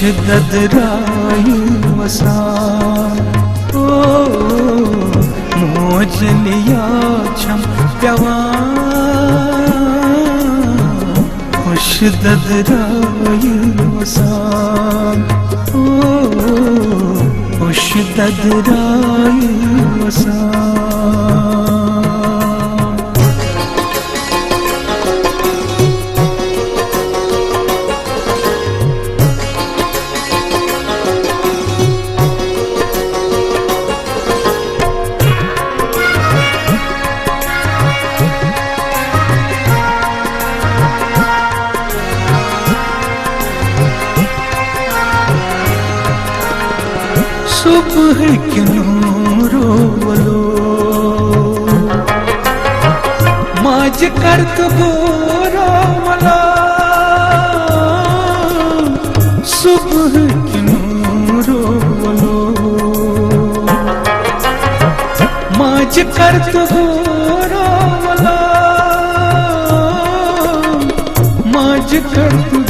ददराय वसान ओ मोजलिया छम प्यवान खुश ददराय वसान ओ खुश ददराय वसान सुबह के नूरो वलो माज करत गोरो वलो सुबह के नूरो वलो माज करत गोरो वलो माज करत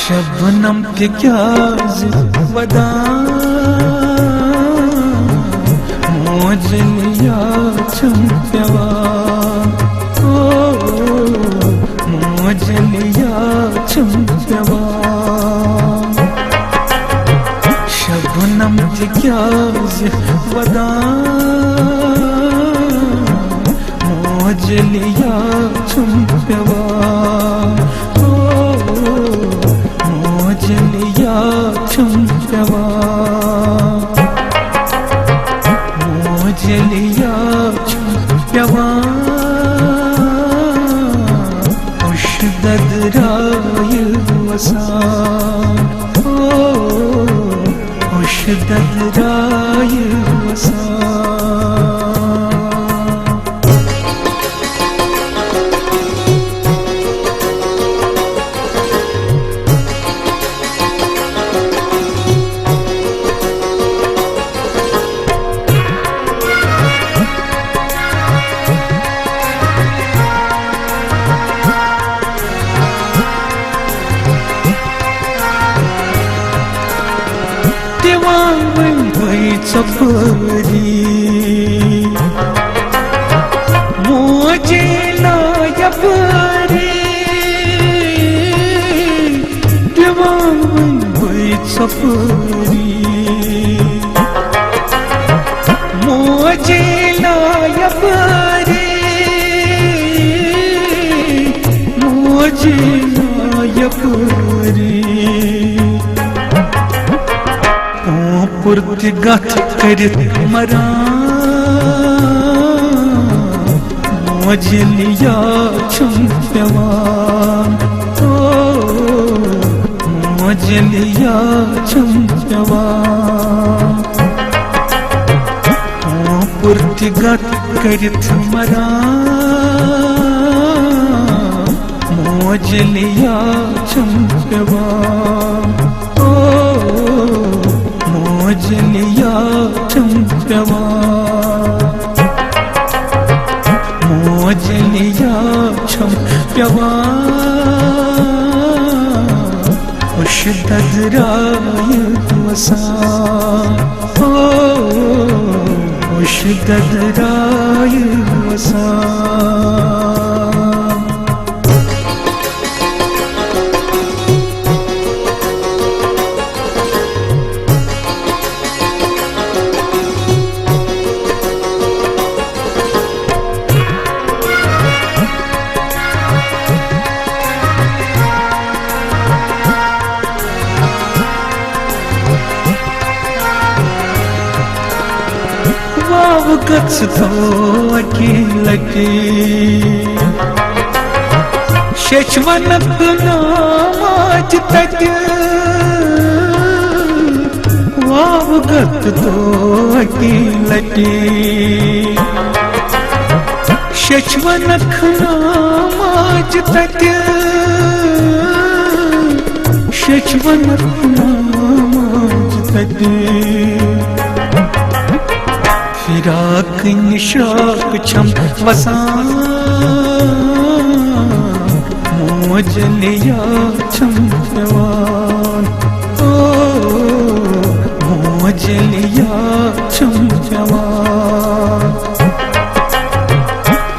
शबनम के क्या वदा मोजलिया छम प्यवान ओ मोजलिया छम प्यवान शबनम के क्या वदा मोजलिया छम प्यवान मोजलिया छम प्यवान मोजलिया छम प्यवान खुश ददराय वसान ओ खुश ददराय वसान सफरी मोजे नायबरी दीवान हुई सफरी मोजे नायबरी मोजे नायबरी पुर्ति गथ करित मरान मोजलिया छम प्यवान ओ मोजलिया छम प्यवान पुर्ति गथ करित मरान मोजलिया छम प्यवान मोजलिया छम प्यवान मोजलिया छम प्यवान खुश ददराय वसान ओ खुश ददराय वसान गच तो अकेलके शश्वनक नामाज तज वाव गत तो अकेलके शश्वनक नामाज तज शश्वनक नामाज तज फिराक निशाक छम वसान मोजलिया छम जवान ओ मोजलिया छम जवान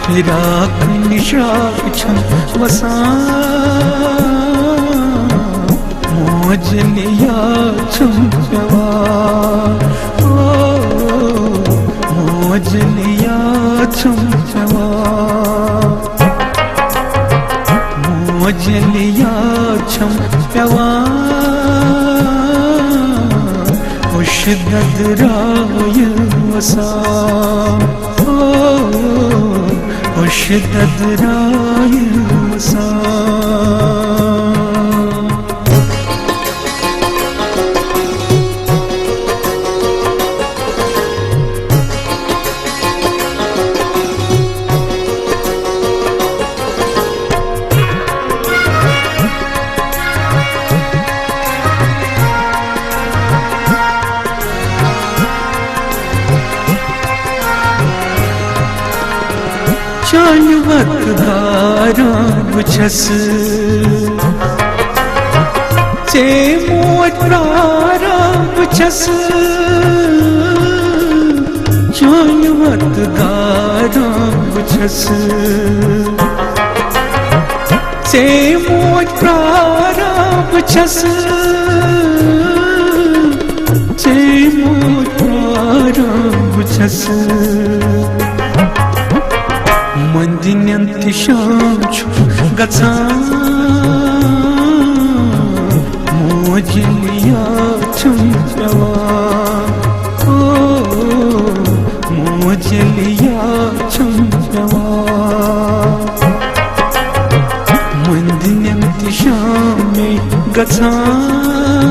फिराक निशाक छम वसान मोजलिया छम जवान ओ मोजलिया छम जवान मोजलिया छम जवान उशदद राय वसान ओ उशदद राय वसान चालवत धारा बुझस चे मोटारा बुझस चालवत धारा बुझस चे मोटारा बुझस चे मोटारा बुझस मंदिन्यंत शाम गचान मोजलिया छम जवान ओ मोजलिया छम जवान मंदिन्यंत शाम गचान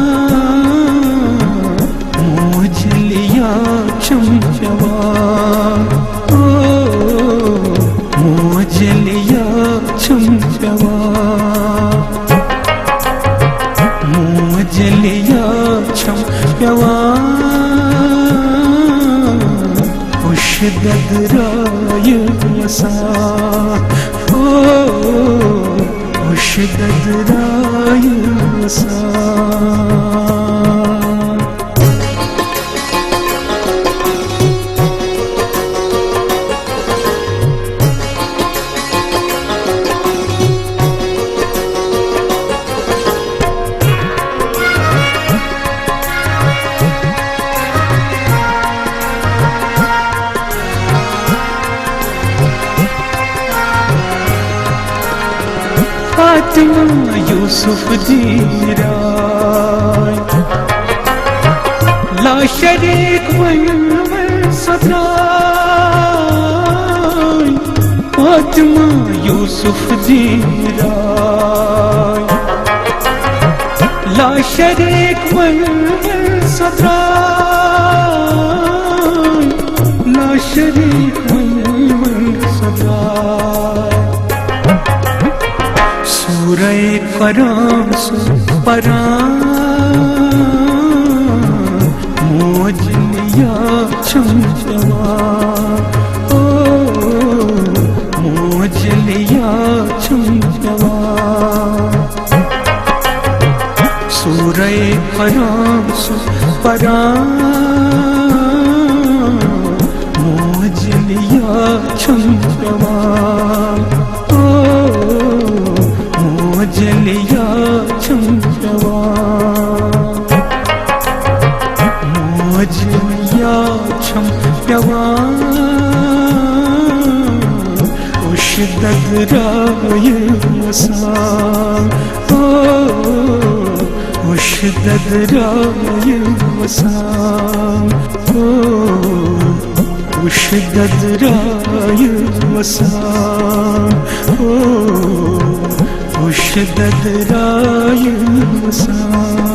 मोजलिया छम जवान मोजलिया छम जवान मोजलिया छम जवान उशदद राय वसान ओ उशदद राय वसान फातिमा यूसुफ दी राय ला शरीक वल सदाय फातिमा यूसुफ दी राय ला शरीक वल सदाय ला शरीक वल सदाय सूरह फराम परान मोजलिया छम जवान ओ मोजलिया छम जवान सूरह फराम परान मोजलिया छम जवान मोजलिया छम जवान मोजलिया छम जवान उशदद राय वसान ओ उशदद राय वसान ओ उशदद राय वसान ओ उशदद राय वसान।